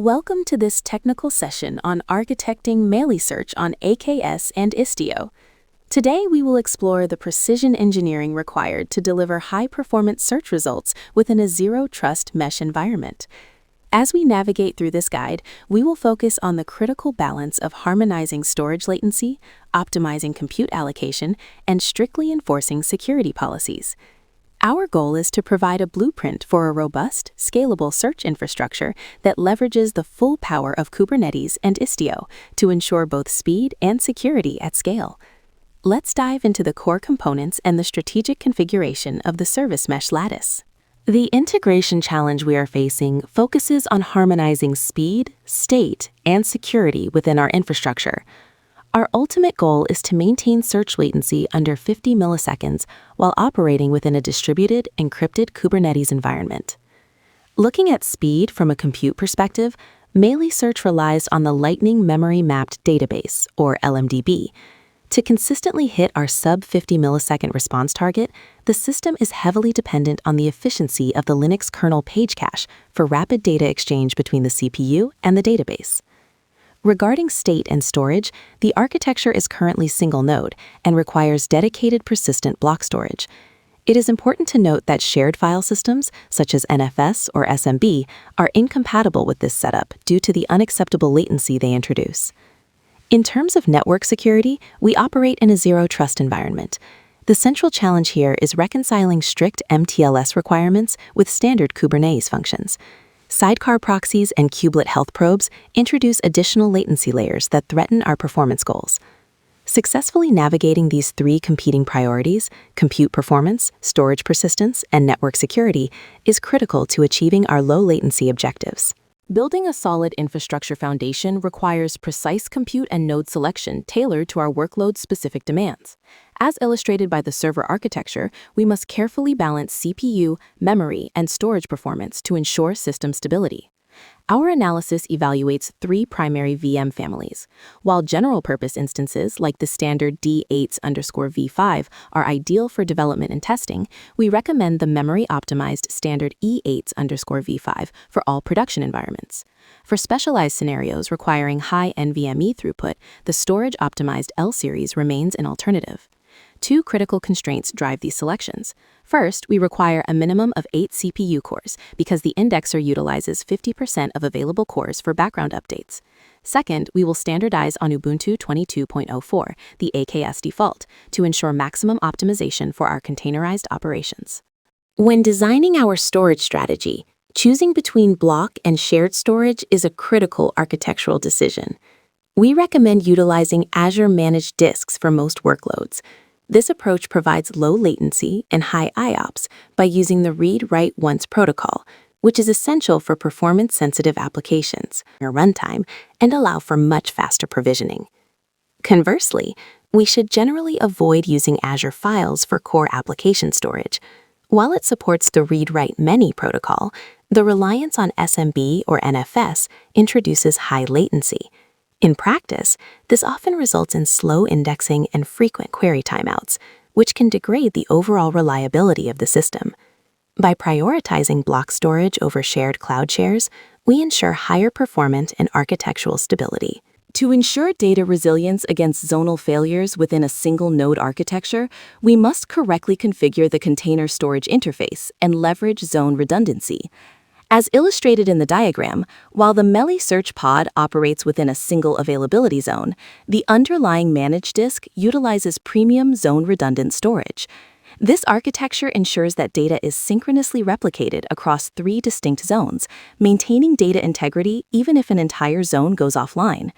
Welcome to this technical session on architecting Meilisearch on AKS and Istio. Today we will explore the precision engineering required to deliver high-performance search results within a zero-trust mesh environment. As we navigate through this guide, we will focus on the critical balance of harmonizing storage latency, optimizing compute allocation, and strictly enforcing security policies. Our goal is to provide a blueprint for a robust, scalable search infrastructure that leverages the full power of Kubernetes and Istio to ensure both speed and security at scale. Let's dive into the core components and the strategic configuration of the service mesh lattice. The integration challenge we are facing focuses on harmonizing speed, state, and security within our infrastructure. Our ultimate goal is to maintain search latency under 50 milliseconds while operating within a distributed, encrypted Kubernetes environment. Looking at speed from a compute perspective, Meilisearch relies on the Lightning Memory Mapped Database, or LMDB. To consistently hit our sub-50 millisecond response target, the system is heavily dependent on the efficiency of the Linux kernel page cache for rapid data exchange between the CPU and the database. Regarding state and storage, the architecture is currently single-node and requires dedicated persistent block storage. It is important to note that shared file systems, such as NFS or SMB, are incompatible with this setup due to the unacceptable latency they introduce. In terms of network security, we operate in a zero-trust environment. The central challenge here is reconciling strict MTLS requirements with standard Kubernetes functions. Sidecar proxies and kubelet health probes introduce additional latency layers that threaten our performance goals. Successfully navigating these three competing priorities, compute performance, storage persistence, and network security, is critical to achieving our low-latency objectives. Building a solid infrastructure foundation requires precise compute and node selection tailored to our workload's specific demands. As illustrated by the server architecture, we must carefully balance CPU, memory, and storage performance to ensure system stability. Our analysis evaluates three primary VM families. While general-purpose instances like the standard D8s_V5 are ideal for development and testing, we recommend the memory-optimized standard E8s_V5 for all production environments. For specialized scenarios requiring high NVMe throughput, the storage-optimized L-series remains an alternative. Two critical constraints drive these selections. First, we require a minimum of 8 CPU cores because the indexer utilizes 50% of available cores for background updates. Second, we will standardize on Ubuntu 22.04, the AKS default, to ensure maximum optimization for our containerized operations. When designing our storage strategy, choosing between block and shared storage is a critical architectural decision. We recommend utilizing Azure Managed Disks for most workloads. This approach provides low latency and high IOPS by using the read-write-once protocol, which is essential for performance-sensitive applications or runtime and allow for much faster provisioning. Conversely, we should generally avoid using Azure Files for core application storage. While it supports the read-write-many protocol, the reliance on SMB or NFS introduces high latency. In practice, this often results in slow indexing and frequent query timeouts, which can degrade the overall reliability of the system. By prioritizing block storage over shared cloud shares, we ensure higher performance and architectural stability. To ensure data resilience against zonal failures within a single node architecture, we must correctly configure the container storage interface and leverage zone redundancy. As illustrated in the diagram, while the Meilisearch pod operates within a single availability zone, the underlying managed disk utilizes premium zone-redundant storage. This architecture ensures that data is synchronously replicated across 3 distinct zones, maintaining data integrity even if an entire zone goes offline.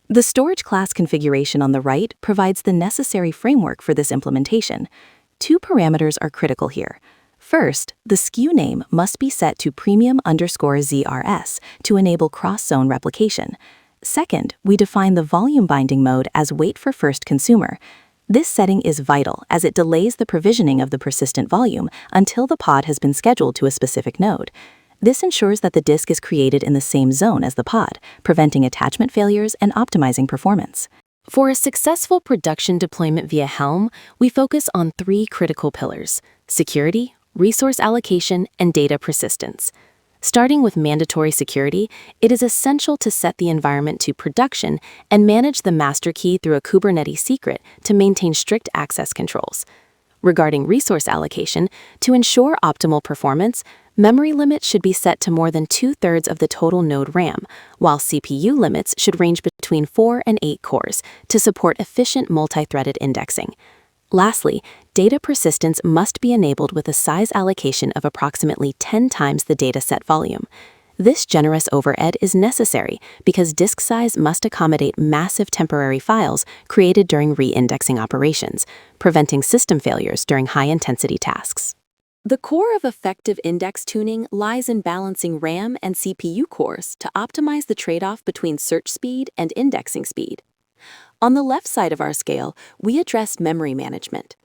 The storage class configuration on the right provides the necessary framework for this implementation. 2 parameters are critical here. First, the SKU name must be set to premium_ZRS to enable cross-zone replication. Second, we define the volume binding mode as wait for first consumer. This setting is vital as it delays the provisioning of the persistent volume until the pod has been scheduled to a specific node. This ensures that the disk is created in the same zone as the pod, preventing attachment failures and optimizing performance. For a successful production deployment via Helm, we focus on 3 critical pillars: security, resource allocation, and data persistence. Starting with mandatory security, it is essential to set the environment to production and manage the master key through a Kubernetes secret to maintain strict access controls. Regarding resource allocation, to ensure optimal performance, memory limits should be set to more than 2/3 of the total node RAM, while CPU limits should range between 4 and 8 cores to support efficient multi-threaded indexing. Lastly, data persistence must be enabled with a size allocation of approximately 10 times the dataset volume. This generous overhead is necessary because disk size must accommodate massive temporary files created during re-indexing operations, preventing system failures during high-intensity tasks. The core of effective index tuning lies in balancing RAM and CPU cores to optimize the trade-off between search speed and indexing speed. On the left side of our scale, we address memory management.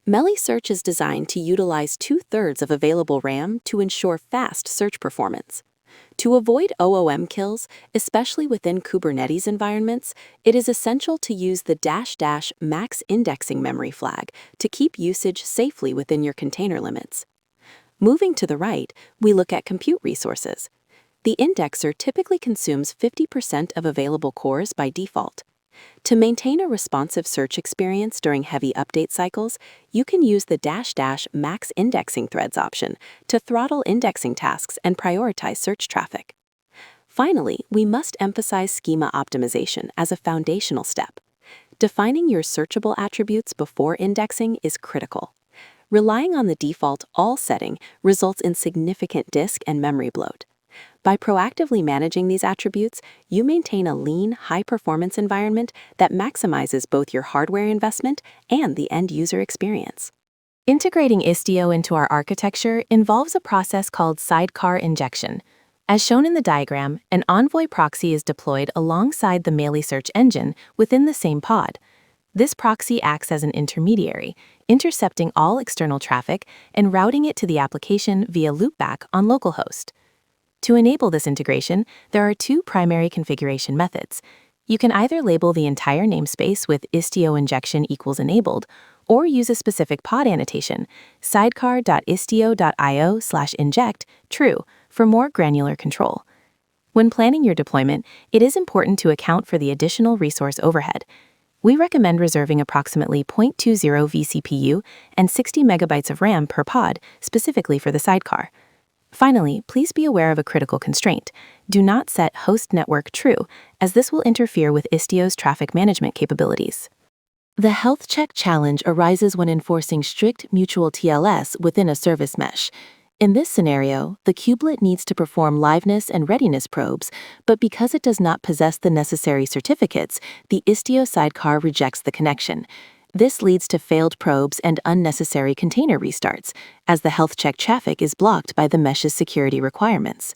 Meilisearch is designed to utilize 2/3 of available RAM to ensure fast search performance. To avoid OOM kills, especially within Kubernetes environments, it is essential to use the -- max indexing memory flag to keep usage safely within your container limits. Moving to the right, we look at compute resources. The indexer typically consumes 50% of available cores by default. To maintain a responsive search experience during heavy update cycles, you can use the -- max indexing threads option to throttle indexing tasks and prioritize search traffic. Finally, we must emphasize schema optimization as a foundational step. Defining your searchable attributes before indexing is critical. Relying on the default all setting results in significant disk and memory bloat. By proactively managing these attributes, you maintain a lean, high-performance environment that maximizes both your hardware investment and the end-user experience. Integrating Istio into our architecture involves a process called sidecar injection. As shown in the diagram, an Envoy proxy is deployed alongside the Meilisearch engine within the same pod. This proxy acts as an intermediary, intercepting all external traffic and routing it to the application via loopback on localhost. To enable this integration, there are two primary configuration methods. You can either label the entire namespace with Istio injection equals enabled, or use a specific pod annotation, sidecar.istio.io/inject true, for more granular control. When planning your deployment, it is important to account for the additional resource overhead. We recommend reserving approximately 0.20 vCPU and 60 megabytes of RAM per pod specifically for the sidecar. Finally, please be aware of a critical constraint. Do not set host network true, as this will interfere with Istio's traffic management capabilities. The health check challenge arises when enforcing strict mutual TLS within a service mesh. In this scenario, the kubelet needs to perform liveness and readiness probes, but because it does not possess the necessary certificates, the Istio sidecar rejects the connection. This leads to failed probes and unnecessary container restarts, as the health check traffic is blocked by the mesh's security requirements.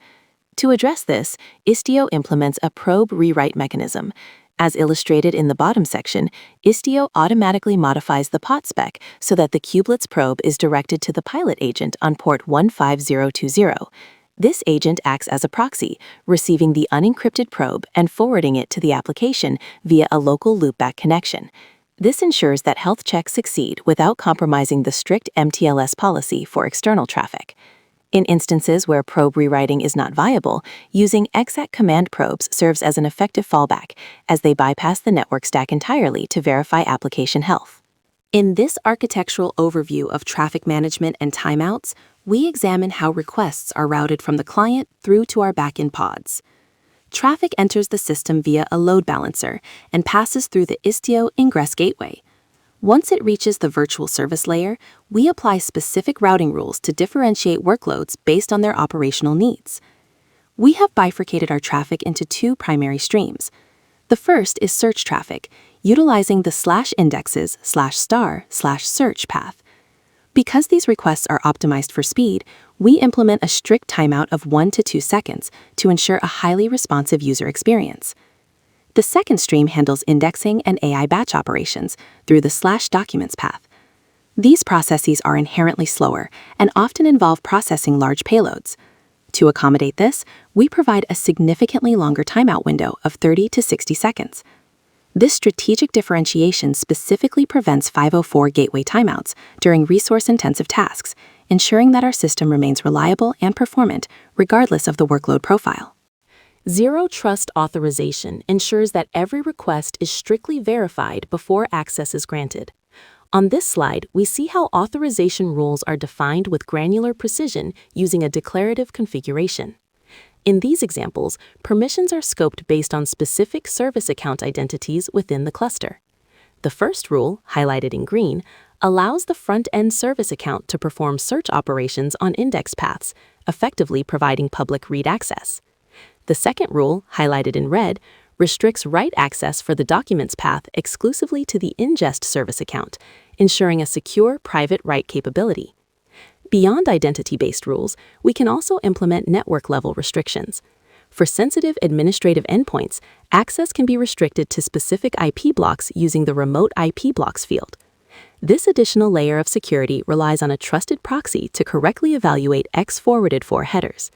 To address this, Istio implements a probe rewrite mechanism. As illustrated in the bottom section, Istio automatically modifies the pot spec so that the kubelet's probe is directed to the pilot agent on port 15020. This agent acts as a proxy, receiving the unencrypted probe and forwarding it to the application via a local loopback connection. This ensures that health checks succeed without compromising the strict MTLS policy for external traffic. In instances where probe rewriting is not viable, using exec command probes serves as an effective fallback, as they bypass the network stack entirely to verify application health. In this architectural overview of traffic management and timeouts, we examine how requests are routed from the client through to our backend pods. Traffic enters the system via a load balancer and passes through the Istio ingress gateway. Once it reaches the virtual service layer, we apply specific routing rules to differentiate workloads based on their operational needs. We have bifurcated our traffic into two primary streams. The first is search traffic, utilizing the /indexes /star/search path. Because these requests are optimized for speed, we implement a strict timeout of 1 to 2 seconds to ensure a highly responsive user experience. The second stream handles indexing and AI batch operations through the /documents path. These processes are inherently slower and often involve processing large payloads. To accommodate this, we provide a significantly longer timeout window of 30 to 60 seconds. This strategic differentiation specifically prevents 504 gateway timeouts during resource-intensive tasks, ensuring that our system remains reliable and performant regardless of the workload profile. Zero Trust Authorization ensures that every request is strictly verified before access is granted. On this slide, we see how authorization rules are defined with granular precision using a declarative configuration. In these examples, permissions are scoped based on specific service account identities within the cluster. The first rule, highlighted in green, allows the front-end service account to perform search operations on index paths, effectively providing public read access. The second rule, highlighted in red, restricts write access for the documents path exclusively to the ingest service account, ensuring a secure private write capability. Beyond identity-based rules, we can also implement network-level restrictions. For sensitive administrative endpoints, access can be restricted to specific IP blocks using the Remote IP Blocks field. This additional layer of security relies on a trusted proxy to correctly evaluate X-forwarded for headers.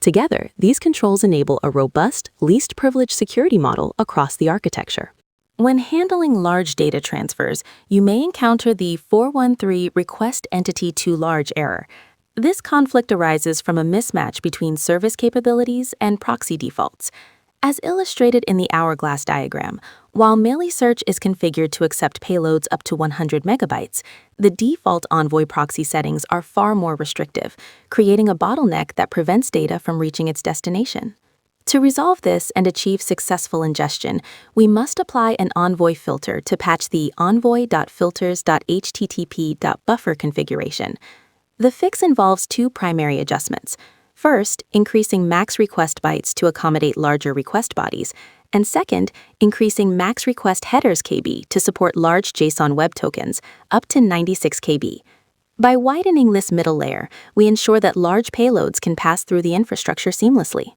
Together, these controls enable a robust, least privilege security model across the architecture. When handling large data transfers, you may encounter the 413 request entity too large error. This conflict arises from a mismatch between service capabilities and proxy defaults. As illustrated in the hourglass diagram, while Meilisearch is configured to accept payloads up to 100 megabytes, the default Envoy proxy settings are far more restrictive, creating a bottleneck that prevents data from reaching its destination. To resolve this and achieve successful ingestion, we must apply an Envoy filter to patch the envoy.filters.http.buffer configuration. The fix involves two primary adjustments. First, increasing max request bytes to accommodate larger request bodies, and second, increasing max request headers KB to support large JSON web tokens, up to 96 KB. By widening this middle layer, we ensure that large payloads can pass through the infrastructure seamlessly.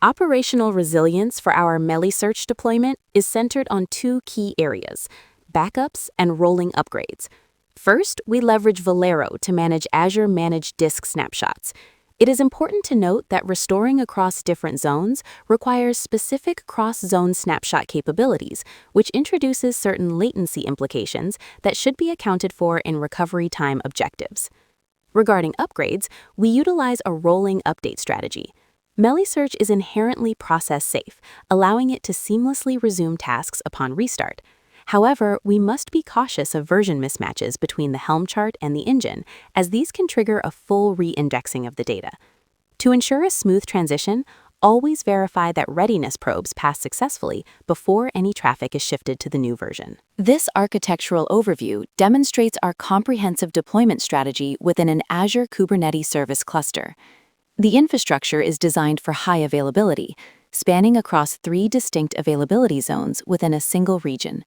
Operational resilience for our Meilisearch deployment is centered on two key areas: backups and rolling upgrades. First, we leverage Velero to manage Azure Managed Disk Snapshots. It is important to note that restoring across different zones requires specific cross-zone snapshot capabilities, which introduces certain latency implications that should be accounted for in recovery time objectives. Regarding upgrades, we utilize a rolling update strategy. Meilisearch is inherently process-safe, allowing it to seamlessly resume tasks upon restart. However, we must be cautious of version mismatches between the Helm chart and the engine, as these can trigger a full re-indexing of the data. To ensure a smooth transition, always verify that readiness probes pass successfully before any traffic is shifted to the new version. This architectural overview demonstrates our comprehensive deployment strategy within an Azure Kubernetes service cluster. The infrastructure is designed for high availability, spanning across 3 distinct availability zones within a single region.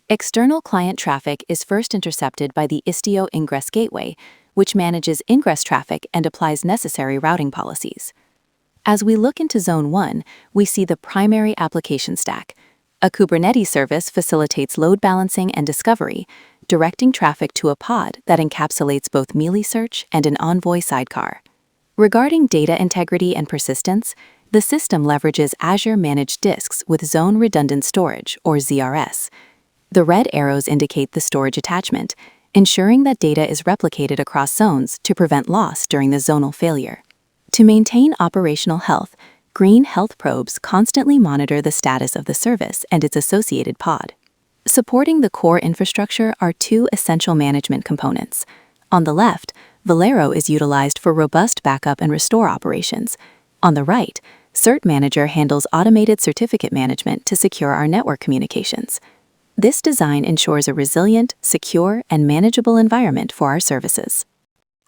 External client traffic is first intercepted by the Istio Ingress Gateway, which manages ingress traffic and applies necessary routing policies. As we look into Zone 1, we see the primary application stack. A Kubernetes service facilitates load balancing and discovery, directing traffic to a pod that encapsulates both Meilisearch and an Envoy sidecar. Regarding data integrity and persistence, the system leverages Azure Managed Disks with Zone Redundant Storage, or ZRS. The red arrows indicate the storage attachment, ensuring that data is replicated across zones to prevent loss during the zonal failure. To maintain operational health, green health probes constantly monitor the status of the service and its associated pod. Supporting the core infrastructure are 2 essential management components. On the left, Velero is utilized for robust backup and restore operations. On the right, Cert Manager handles automated certificate management to secure our network communications. This design ensures a resilient, secure, and manageable environment for our services.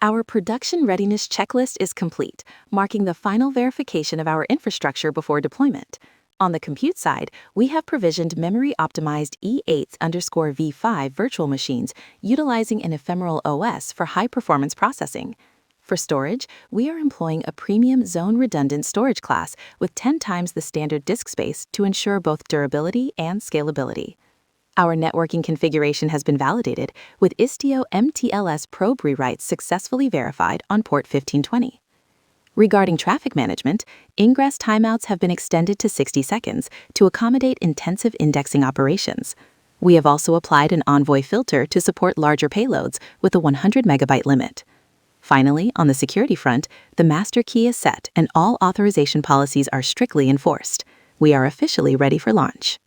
Our production readiness checklist is complete, marking the final verification of our infrastructure before deployment. On the compute side, we have provisioned memory-optimized E8_V5 virtual machines utilizing an ephemeral OS for high-performance processing. For storage, we are employing a premium zone-redundant storage class with 10 times the standard disk space to ensure both durability and scalability. Our networking configuration has been validated, with Istio MTLS probe rewrites successfully verified on port 1520. Regarding traffic management, ingress timeouts have been extended to 60 seconds to accommodate intensive indexing operations. We have also applied an Envoy filter to support larger payloads with a 100 megabyte limit. Finally, on the security front, the master key is set and all authorization policies are strictly enforced. We are officially ready for launch.